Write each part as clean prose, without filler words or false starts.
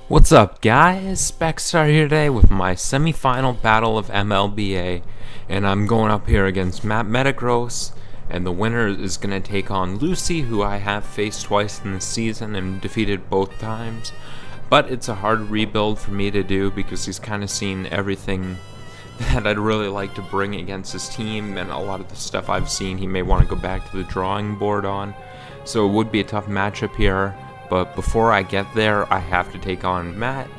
What's up, guys? Specstar here today with my semifinal battle of MLBA, and I'm going up here against Matt Metagross, and the winner is going to take on Lucy, who I have faced twice in the season and defeated both times. But it's a hard rebuild for me to do because he's kind of seen everything that I'd really like to bring against his team, and a lot of the stuff I've seen he may want to go back to the drawing board on. So it would be a tough matchup here. But before I get there, I have to take on Matt,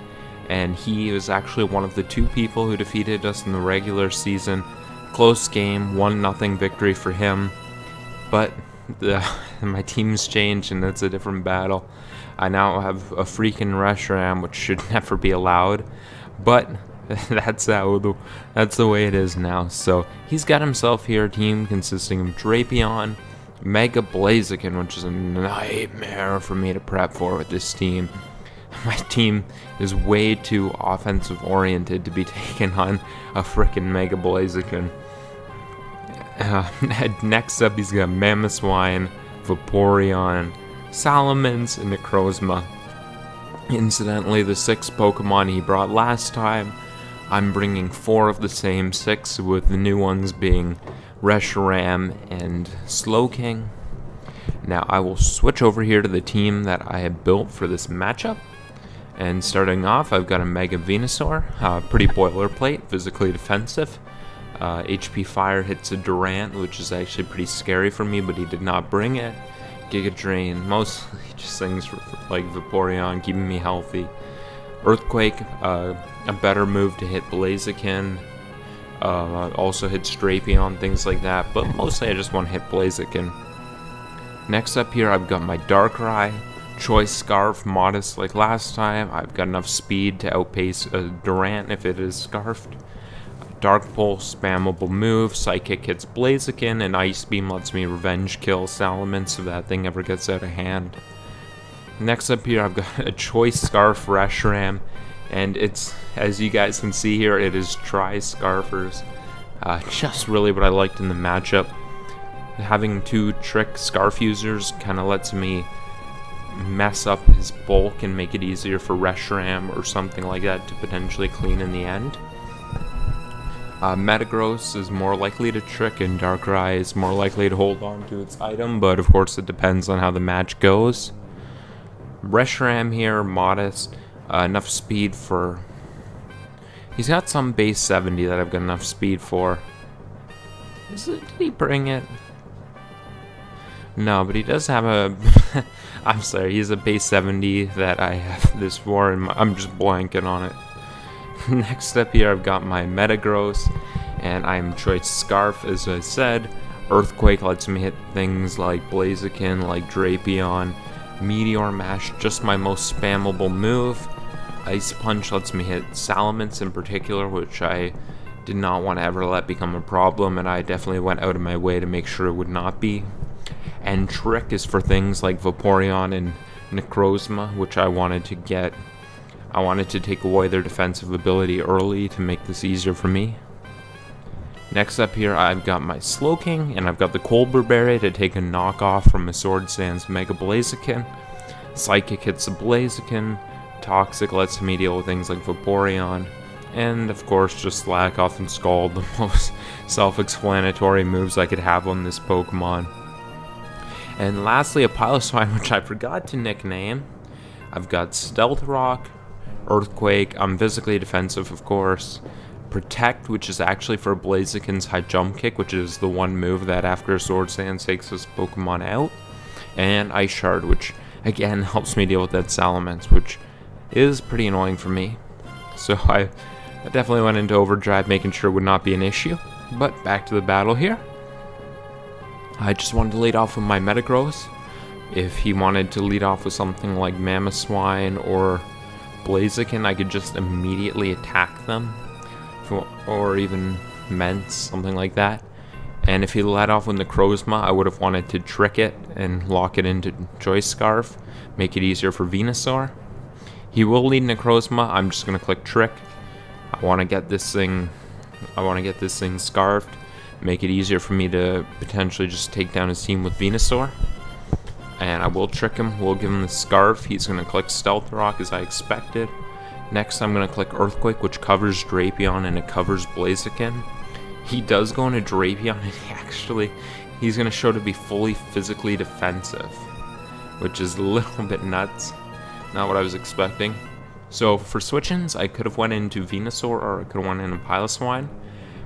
and he was actually one of the two people who defeated us in the regular season. Close game, 1-0 victory for him, but my team's changed and it's a different battle. I now have a freaking Reshiram, which should never be allowed, but that's the way it is now. So he's got himself here a team consisting of Drapion, Mega Blaziken, which is a nightmare for me to prep for with this team. My team is way too offensive oriented to be taken on a frickin' Mega Blaziken. Next up, he's got Mamoswine, Vaporeon, Salamence, and Necrozma. Incidentally, the 6 Pokemon he brought last time, I'm bringing 4 of the same 6, with the new ones being Reshiram and Slowking. Now I will switch over here to the team that I have built for this matchup. And starting off, I've got a Mega Venusaur, pretty boilerplate, physically defensive. HP Fire hits a Durant, which is actually pretty scary for me, but he did not bring it. Giga Drain, mostly just things like Vaporeon, keeping me healthy. Earthquake, a better move to hit Blaziken. Also hit Drapion, things like that, but mostly I just want to hit Blaziken. Next up here, I've got my Darkrai, Choice Scarf, modest like last time. I've got enough speed to outpace a Durant if it is scarfed. Dark Pulse, spammable move, Psychic hits Blaziken, and Ice Beam lets me revenge kill Salamence if that thing ever gets out of hand. Next up here, I've got a Choice Scarf Reshiram, and it's, as you guys can see here, it is Tri-Scarfers. Just really what I liked in the matchup. Having 2 Trick Scarf users kind of lets me mess up his bulk and make it easier for Reshiram or something like that to potentially clean in the end. Metagross is more likely to trick, and Darkrai is more likely to hold on to its item, but of course it depends on how the match goes. Reshiram here, modest. Enough speed for... He's got some base 70 that I've got enough speed for. Did he bring it? No, but he does have a... I'm sorry, he's a base 70 that I have this for, and I'm just blanking on it. Next up here, I've got my Metagross, and I'm Choice Scarf, as I said. Earthquake lets me hit things like Blaziken, like Drapion. Meteor Mash, just my most spammable move. Ice Punch lets me hit Salamence in particular, which I did not want to ever let become a problem, and I definitely went out of my way to make sure it would not be. And Trick is for things like Vaporeon and Necrozma, which I wanted to get. I wanted to take away their defensive ability early to make this easier for me. Next up here, I've got my Slowking, and I've got the Colbur Berry to take a knockoff from a Sword Sands Mega Blaziken. Psychic hits the Blaziken. Toxic lets me deal with things like Vaporeon. And of course, just Slack Off and Scald, the most self-explanatory moves I could have on this Pokemon. And lastly, a Piloswine, which I forgot to nickname. I've got Stealth Rock, Earthquake, I'm physically defensive of course. Protect, which is actually for Blaziken's high jump kick, which is the one move that after Sword Sand takes this Pokemon out. And Ice Shard, which again helps me deal with that Salamence, which is pretty annoying for me. So I definitely went into overdrive making sure it would not be an issue. But back to the battle here. I just wanted to lead off with my Metagross. If he wanted to lead off with something like Mamoswine or Blaziken, I could just immediately attack them. Or even Mence, something like that. And if he led off with Necrozma, I would have wanted to trick it and lock it into Choice Scarf, make it easier for Venusaur. He will lead Necrozma. I'm just gonna click Trick. I want to get this thing scarfed, make it easier for me to potentially just take down his team with Venusaur. and I will trick him. We'll give him the Scarf. He's going to click Stealth Rock as I expected. Next, I'm going to click Earthquake, which covers Drapion, and it covers Blaziken. He does go into Drapion, and he's going to show to be fully physically defensive, which is a little bit nuts. Not what I was expecting. So for switch-ins, I could have went into Venusaur, or I could have went into Piloswine.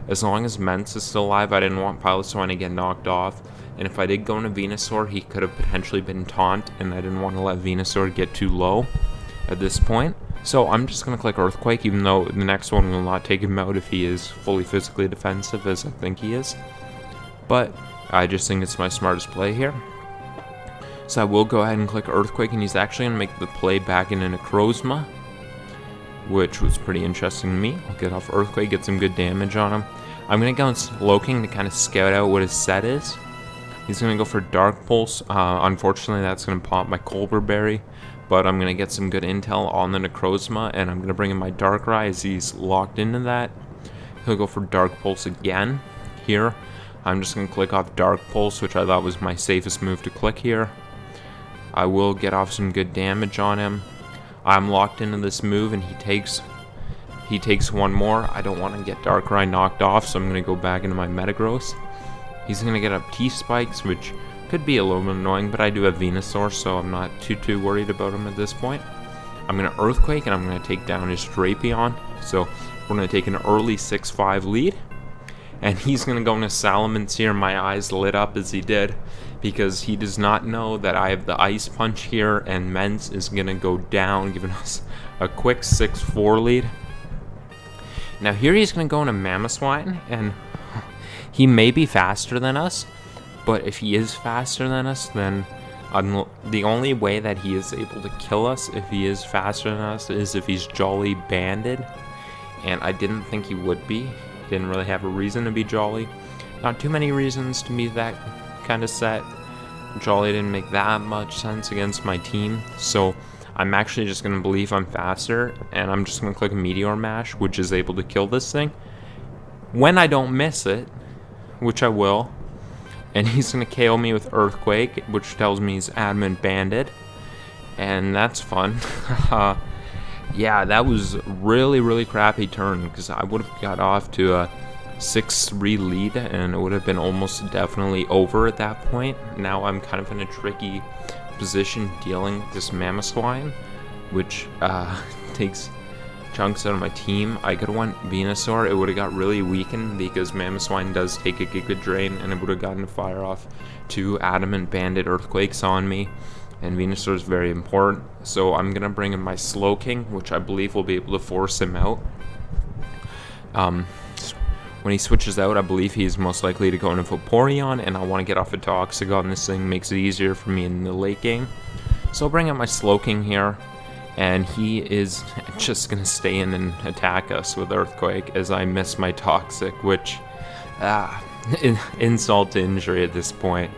As long as Mence is still alive, I didn't want Piloswine to get knocked off. And if I did go into Venusaur, he could have potentially been Taunt, and I didn't want to let Venusaur get too low at this point. So I'm just going to click Earthquake, even though the next one will not take him out if he is fully physically defensive, as I think he is. But I just think it's my smartest play here. So I will go ahead and click Earthquake, and he's actually going to make the play back into Necrozma, which was pretty interesting to me. I'll get off Earthquake, get some good damage on him. I'm going to go in Slowking to kind of scout out what his set is. He's going to go for Dark Pulse. Unfortunately, that's going to pop my Colbur Berry. But I'm going to get some good intel on the Necrozma, and I'm going to bring in my Darkrai as he's locked into that. He'll go for Dark Pulse again here. I'm just going to click off Dark Pulse, which I thought was my safest move to click here. I will get off some good damage on him. I'm locked into this move, and he takes one more. I don't want to get Darkrai knocked off, so I'm going to go back into my Metagross. He's going to get up T-Spikes, which could be a little bit annoying, but I do have Venusaur, so I'm not too worried about him at this point. I'm going to Earthquake, and I'm going to take down his Drapion. So we're going to take an early 6-5 lead. And he's going to go into Salamence here. My eyes lit up as he did, because he does not know that I have the Ice Punch here, and Mence is going to go down, giving us a quick 6-4 lead. Now here he's going to go into Mamoswine, and he may be faster than us. But if he is faster than us, then the only way that he is able to kill us if he is faster than us is if he's Jolly Banded. And I didn't think he would be. Didn't really have a reason to be Jolly. Not too many reasons to be that kind of set. Jolly didn't make that much sense against my team. So I'm actually just going to believe I'm faster. And I'm just going to click Meteor Mash, which is able to kill this thing. When I don't miss it, which I will. And he's going to KO me with Earthquake, which tells me he's Adamant Banded. And that's fun. Yeah, that was really crappy turn, because I would have got off to a 6-3 lead, and it would have been almost definitely over at that point. Now I'm kind of in a tricky position dealing with this Mamoswine, which takes chunks out of my team. I could have went Venusaur. It would have got really weakened because Mamoswine does take a Giga Drain, and it would have gotten to fire off 2 Adamant Banded Earthquakes on me. And Venusaur is very important. So I'm going to bring in my Slowking, which I believe will be able to force him out. When he switches out, I believe he's most likely to go into Vaporeon, and I want to get off a Toxagon. This thing makes it easier for me in the late game. So I'll bring out my Slowking here. And he is just going to stay in and attack us with Earthquake as I miss my Toxic, which, insult to injury at this point.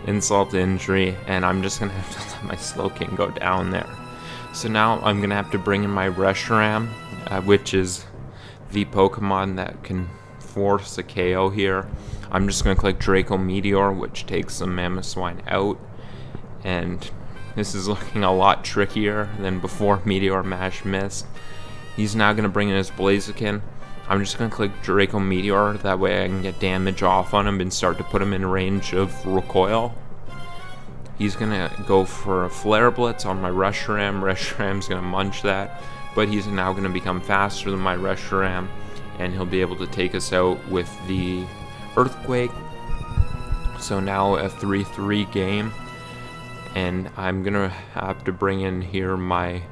Insult to injury, and I'm just going to have to let my Slowking go down there. So now I'm going to have to bring in my Reshiram, which is the Pokemon that can force a KO here. I'm just going to click Draco Meteor, which takes the Mamoswine out, and this is looking a lot trickier than before Meteor Mash missed. He's now going to bring in his Blaziken. I'm just going to click Draco Meteor, that way I can get damage off on him and start to put him in range of Recoil. He's going to go for a Flare Blitz on my Reshiram. Reshiram's going to munch that, but he's now going to become faster than my Reshiram, and he'll be able to take us out with the Earthquake. So now a 3-3 game, and I'm going to have to bring in here my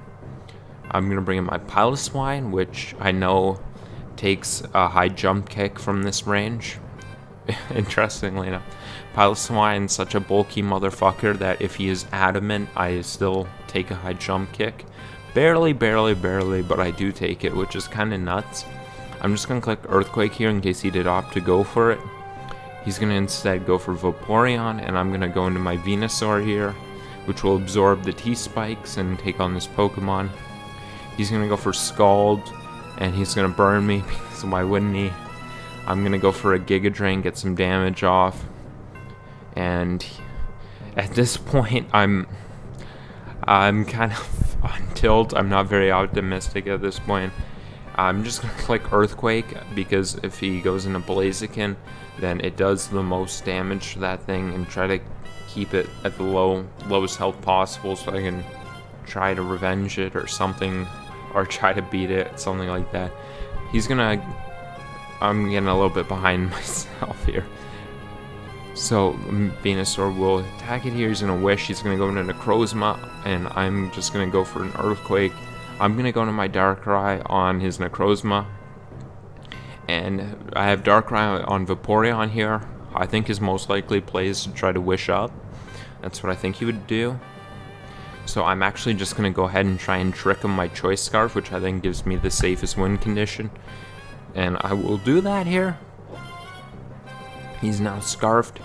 Piloswine, which I know takes a high jump kick from this range. Interestingly enough, Piloswine's such a bulky motherfucker that if he is adamant, I still take a high jump kick. Barely, but I do take it, which is kind of nuts. I'm just going to click Earthquake here in case he did opt to go for it. He's going to instead go for Vaporeon, and I'm going to go into my Venusaur here, which will absorb the T-Spikes and take on this Pokemon. He's going to go for Scald, and he's going to burn me, so why wouldn't he? I'm going to go for a Giga Drain, get some damage off, and At this point, I'm kind of on tilt. I'm not very optimistic at this point. I'm just going to click Earthquake, because if he goes into Blaziken, then it does the most damage to that thing, and try to keep it at the lowest health possible so I can try to revenge it or something, or try to beat it, something like that. I'm getting a little bit behind myself here. So Venusaur will attack it here. He's going to Wish. He's going to go into Necrozma, and I'm just going to go for an Earthquake. I'm going to go into my Darkrai on his Necrozma, and I have Darkrai on Vaporeon here. I think his most likely play is to try to Wish up. That's what I think he would do. So I'm actually just going to go ahead and try and trick him my Choice Scarf, which I think gives me the safest win condition. And I will do that here. He's now Scarfed.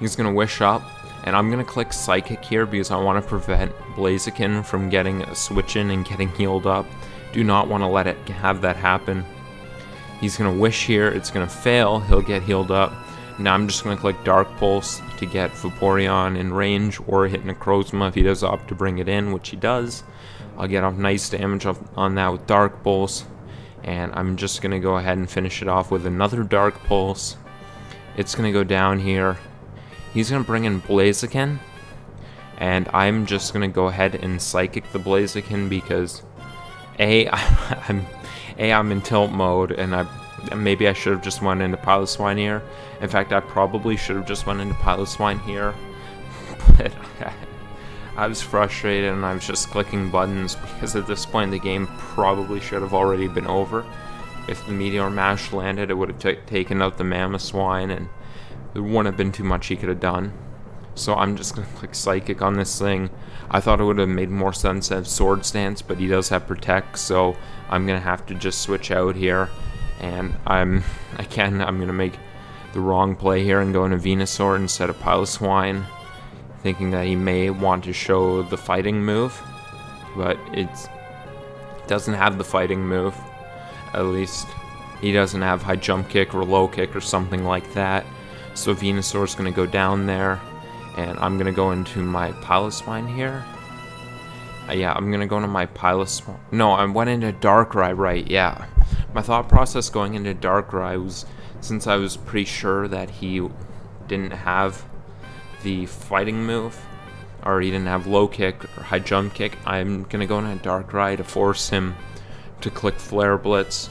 He's going to Wish up. And I'm going to click Psychic here because I want to prevent Blaziken from getting a switch in and getting healed up. Do not want to let it have that happen. He's going to Wish here. It's going to fail. He'll get healed up. Now I'm just going to click Dark Pulse to get Vaporeon in range, or hit Necrozma if he does opt to bring it in, which he does. I'll get off nice damage on that with Dark Pulse. And I'm just going to go ahead and finish it off with another Dark Pulse. It's going to go down here. He's going to bring in Blaziken. And I'm just going to go ahead and Psychic the Blaziken because I'm in tilt mode, and maybe I should have just went into Piloswine here. In fact, I probably should have just went into Piloswine here. But I was frustrated, and I was just clicking buttons because at this point the game probably should have already been over. If the Meteor Mash landed, it would have taken out the Mamoswine, and there wouldn't have been too much he could have done. So I'm just going to click Psychic on this thing. I thought it would have made more sense to have Swords Dance, but he does have Protect, so I'm going to have to just switch out here. And I'm going to make the wrong play here and go into Venusaur instead of Piloswine, thinking that he may want to show the fighting move, but it doesn't have the fighting move. At least he doesn't have High Jump Kick or Low Kick or something like that. So Venusaur's going to go down there, and I'm going to go into my Piloswine here. Yeah, I'm going to go into my Piloswine. No, I went into Darkrai, right, yeah. My thought process going into Darkrai was, since I was pretty sure that he didn't have the fighting move, or he didn't have Low Kick or High Jump Kick, I'm going to go into Darkrai to force him to click Flare Blitz.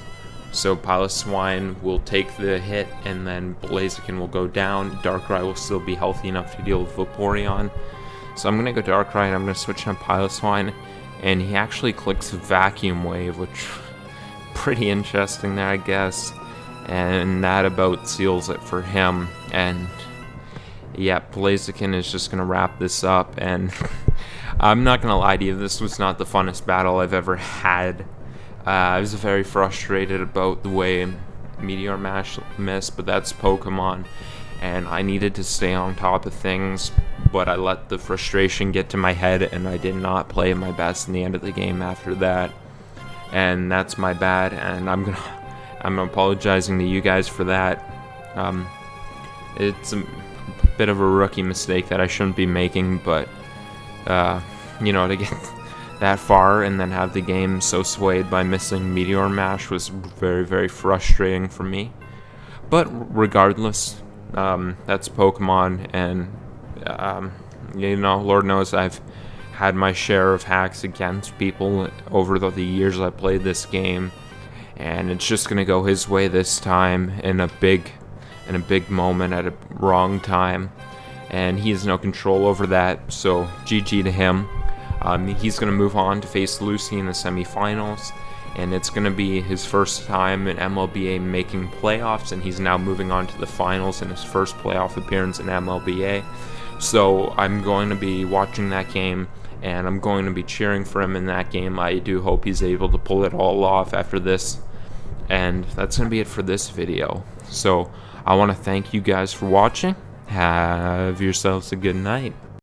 So Piloswine will take the hit, and then Blaziken will go down. Darkrai will still be healthy enough to deal with Vaporeon. So I'm going to go Darkrai, and I'm going to switch on Piloswine, and he actually clicks Vacuum Wave, which pretty interesting there, I guess. And that about seals it for him. And yeah, Blaziken is just going to wrap this up, and I'm not going to lie to you, this was not the funnest battle I've ever had. I was very frustrated about the way Meteor Mash missed, but that's Pokemon, and I needed to stay on top of things, but I let the frustration get to my head, and I did not play my best in the end of the game after that, and that's my bad, and I'm apologizing to you guys for that. It's a bit of a rookie mistake that I shouldn't be making, but you know, to get that far and then have the game so swayed by missing Meteor Mash was very, very frustrating for me. But regardless, that's Pokemon, and you know, Lord knows I've had my share of hacks against people over the years I played this game, and it's just gonna go his way this time in a big moment at a wrong time, and he has no control over that. So GG to him. He's going to move on to face Lucy in the semifinals, and it's going to be his first time in MLBA making playoffs, and he's now moving on to the finals in his first playoff appearance in MLBA. So I'm going to be watching that game, and I'm going to be cheering for him in that game. I do hope he's able to pull it all off after this, and that's going to be it for this video. So I want to thank you guys for watching. Have yourselves a good night.